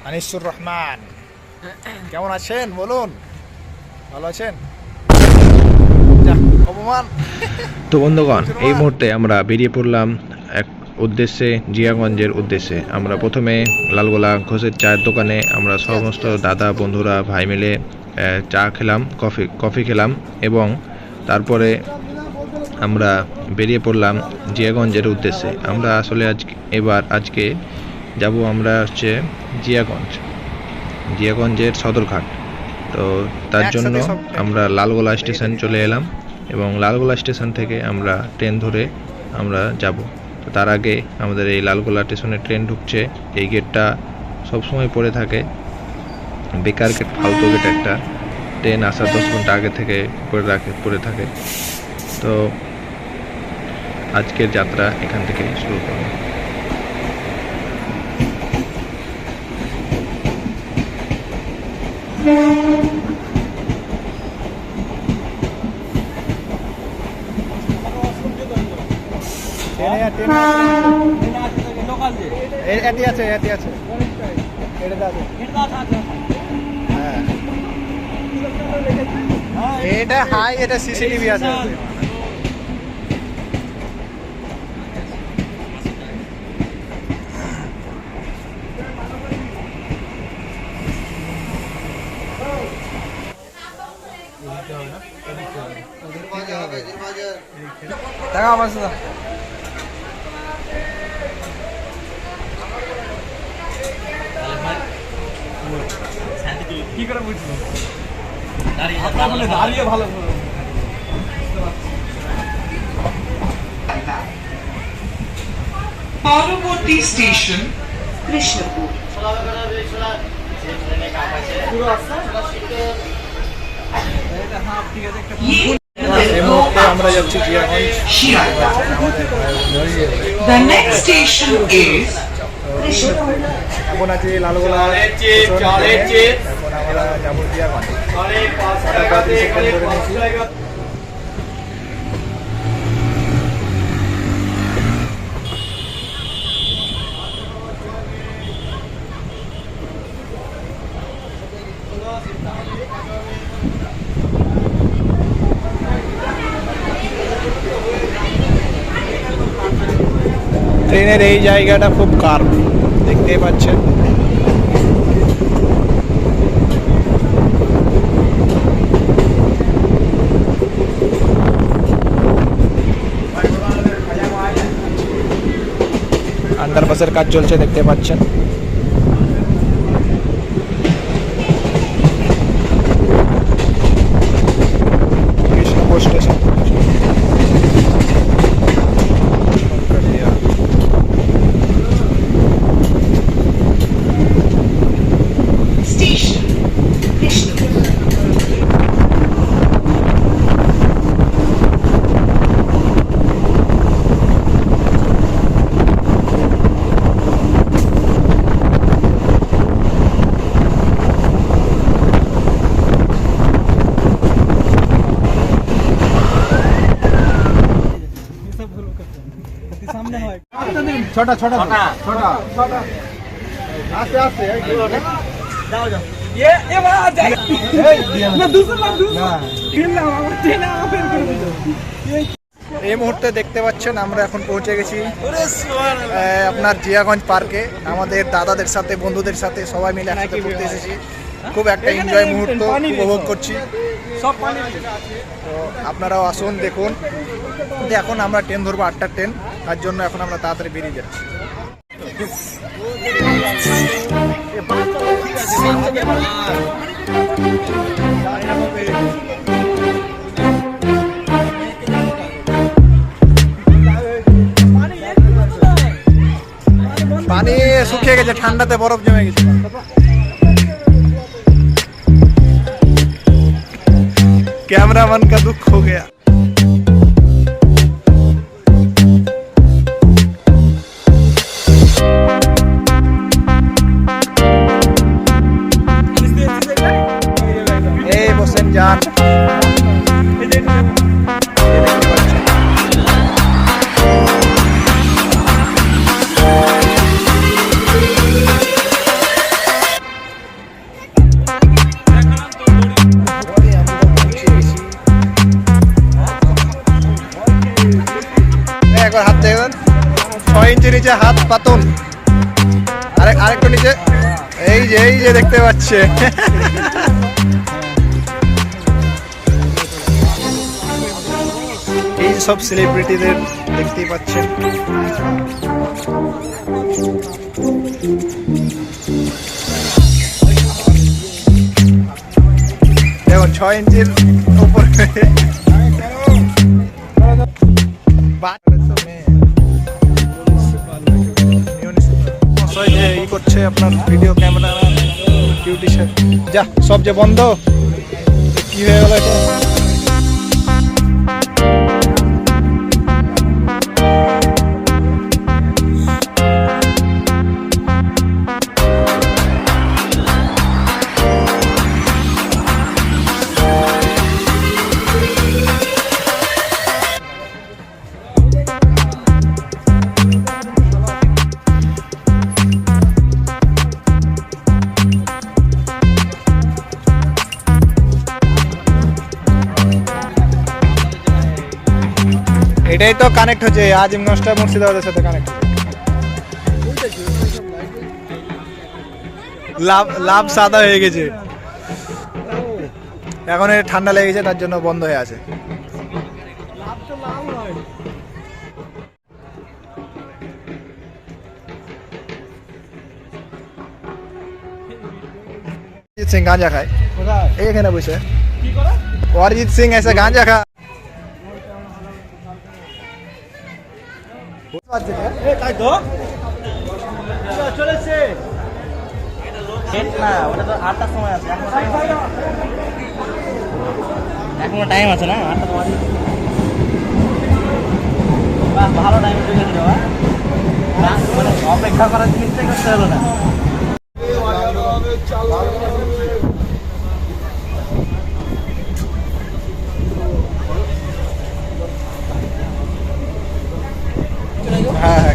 আনিসুর রহমান, কেমন আছেন বলুন? ভালো আছেন? অপমান। তো বন্ধুগণ, এই মুহূর্তে আমরা বেরিয়ে পড়লাম এক উদ্দেশ্যে, জিয়াগঞ্জের উদ্দেশ্যে। আমরা প্রথমে লালগোলা ঘোষের চায়ের দোকানে আমরা সমস্ত দাদা বন্ধুরা ভাই মিলে চা খেলাম, কফি খেলাম এবং তারপরে আমরা বেরিয়ে পড়লাম জিয়াগঞ্জের উদ্দেশ্যে। আমরা আসলে আজকে যাব আমরা হচ্ছে জিয়াগঞ্জের সদরঘাট। তো তার জন্য আমরা লালগোলা স্টেশন চলে এলাম এবং লালগোলা স্টেশন থেকে আমরা ট্রেন ধরে আমরা যাব। তো তার আগে আমাদের এই লালগোলা স্টেশনে ট্রেন ঢুকছে। এই গেটটা সবসময় পড়ে থাকে, বেকার গেট, ফালতু গেট একটা। ট্রেন আসার 10 ঘন্টা আগে থেকে পড়ে থাকে। তো আজকের যাত্রা এখান থেকে শুরু করব। এটা হাই, এটা সিসিটিভি আছে। দেখা আমার কি করে বুঝবো? দাঁড়িয়ে ভালো। পরবর্তী স্টেশন কৃষ্ণপুর। এই মুহূর্তে আমরা যাচ্ছি Jiaganj. The next station is Krishnapur. এখন আছি লালগোলা। এখন আমরা যাবো জিয়াগঞ্জ। ট্রেনের এই জায়গাটা খুব কার্ভ, দেখতেই পাচ্ছেন। আন্ডারপাসের কাজ চলছে, দেখতে পাচ্ছেন। কৃষ্ণপুর স্টেশন। স্টেশন কৃষ্ণপুর। ছোটা আস্তে আস্তে এই মুহূর্তে দেখতে পাচ্ছেন আমরা এখন পৌঁছে গেছি আপনার জিয়াগঞ্জ পার্কে। আমাদের দাদাদের সাথে, বন্ধুদের সাথে সবাই মিলে একসাথে ঘুরতে এসেছি। খুব একটা এনজয় মুহূর্ত উপভোগ করছি। তো আপনারাও আসুন, দেখুন। এখন আমরা ট্রেন ধরবো, 8টার ট্রেন। তার জন্য এখন আমরা তাড়াতাড়ি বেরিয়ে যাচ্ছি। পানি শুকিয়ে গেছে, ঠান্ডাতে বরফ জমে গেছে। कैमरामैन का दुख हो गया। বসেন যান। নিচে হাত পাতন, আরেকটু নিচে, এই যে দেখতে পাচ্ছে। এই সব সেলিব্রিটিদের দেখতেই পাচ্ছেন। দেখুন 6 ইঞ্চির উপরে ই করছে আপনার ভিডিও ক্যামেরা বিউটিশিয়ান। যা সব যে বন্ধ, কি হয়ে গেল এটা? এটাই তো কানেক্ট হচ্ছে, আজিমগঞ্জটা মুর্শিদাবাদের সাথে কানেক্ট হচ্ছে। লাভ সাদা হয়ে গেছে, এখন ঠান্ডা লেগে গেছে তার জন্য বন্ধ হয়ে আছে। অরিজিৎ সিং গাঁজা খায় এখানে বসে। অরিজিৎ সিং এসে গাঁজা খা। তাই তো চলেছে না, ওটা তো 8টার সময় আছে, এখনো টাইম আছে না, 8টার সময়। বাহ, ভালো টাইম চলে দিল, মানে অপেক্ষা করার জিনিসটাই করতে হলো না। হ্যাঁ হ্যাঁ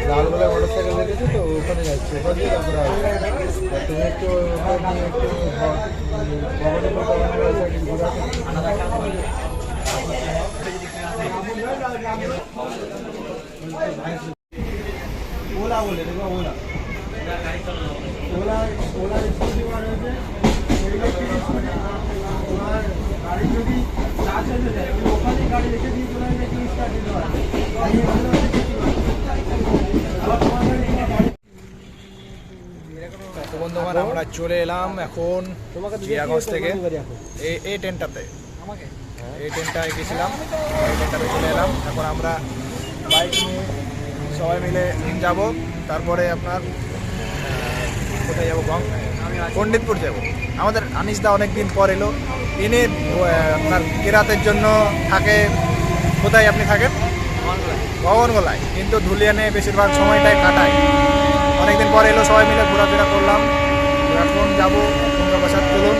লালগোলা মোটরসাইকেল দেখেছো তো, ওখানে যাচ্ছে, ওখান দিয়ে তারপরে আসবে। তুমি একটু ওখানে নিয়ে একটু ঘুরে আসো। ওলা বলে দেখো, ওলা ওলা ওলা স্কুটি বার হয়েছে, তোমার গাড়ি যদি চার্জ হয়ে যায়, ওখানে গাড়ি রেখে দিয়ে চলে নাকি স্টার্ট দিতে পারে। তো বন্ধুগণ, আমরা চলে এলাম এখন জিয়াগঞ্জ থেকে এই ট্রেনটাতে, এই ট্রেনটায় গেছিলাম, এই ট্রেনটাতে চলে এলাম। এখন আমরা বাইক নিয়ে সবাই মিলে যাব, তারপরে আপনার কোথায় যাবো, পণ্ডিতপুর যাব। আমাদের আনিসদা অনেকদিন পর এলো, এনে আপনার কেরাতের জন্য থাকে। কোথায় আপনি থাকেন? ভবনগোলায়, কিন্তু ধুলিয়ানে বেশিরভাগ সময়টাই কাটায়। অনেকদিন পর এলো, সবাই মিলে ঘোরাফেরা করলাম। এখন যাবো গঙ্গাপ্রসাদ। চলুন।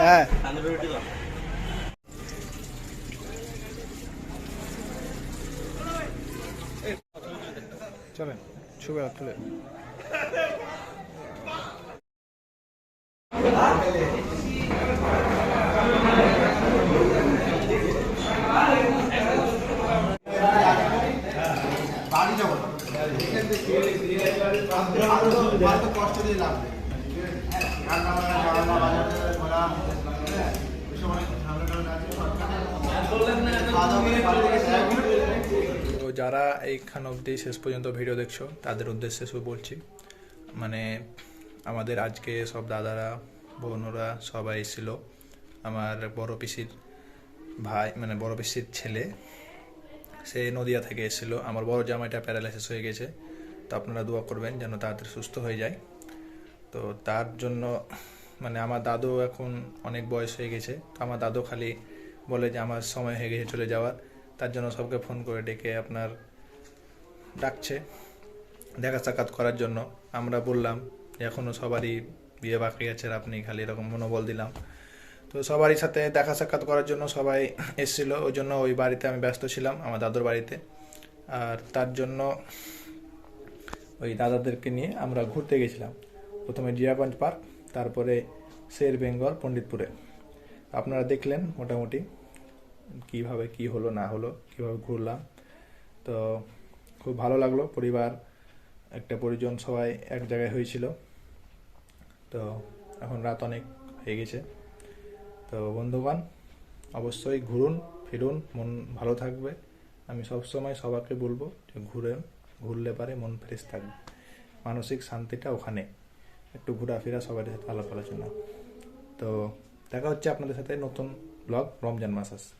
হ্যাঁ চলেন, ছবি তুলে। কষ্ট দিয়ে লাভ নেই। তো যারা এইখান অবধি শেষ পর্যন্ত ভিডিও দেখছো তাদের উদ্দেশ্যে শুধু বলছি, মানে আমাদের আজকে সব দাদারা বোনরা সবাই ছিল। আমার বড় পিসির ভাই, মানে বড় পিসির ছেলে, সে নদিয়া থেকে এসেছিলো। আমার বড় জামাইটা প্যারালাইসিস হয়ে গেছে, তো আপনারা দোয়া করবেন যেন তাড়াতাড়ি সুস্থ হয়ে যায়। তো তার জন্য মানে আমার দাদু এখন অনেক বয়স হয়ে গেছে, তো আমার দাদু খালি বলে যে আমার সময় হয়ে গেছে চলে যাওয়ার, তার জন্য সবকে ফোন করে ডেকে আপনার ডাকছে দেখা সাক্ষাৎ করার জন্য। আমরা বললাম যে এখনও সবারই বিয়ে বাকি আছে, আর আপনি খালি এরকম মনোবল দিলাম। তো সবারই সাথে দেখা সাক্ষাৎ করার জন্য সবাই এসেছিল, ওই জন্য ওই বাড়িতে আমি ব্যস্ত ছিলাম, আমার দাদুর বাড়িতে। আর তার জন্য ওই দাদাদেরকে নিয়ে আমরা ঘুরতে গেছিলাম, প্রথমে জিয়াগঞ্জ পার্ক, তারপরে শের বেঙ্গল পণ্ডিতপুরে। আপনারা দেখলেন মোটামুটি কিভাবে কি হলো না হলো, কিভাবে ঘুরলাম। তো খুব ভালো লাগলো, পরিবার একটা পরিজন সবাই এক জায়গায় হয়েছিল। তো এখন রাত অনেক হয়ে গেছে। তো বন্ধুগণ, অবশ্যই ঘুরুন ফিরুন, মন ভালো থাকবে। আমি সবসময় সবাইকে বলবো যে ঘুরলে পারে মন ফ্রেশ থাকবে, মানসিক শান্তিটা ওখানে। একটু ঘোরাফেরা সবার সাথে আলাপ আলোচনা। তো দেখা হচ্ছে আপনাদের সাথে নতুন ব্লগ রমজান মাস আসছে।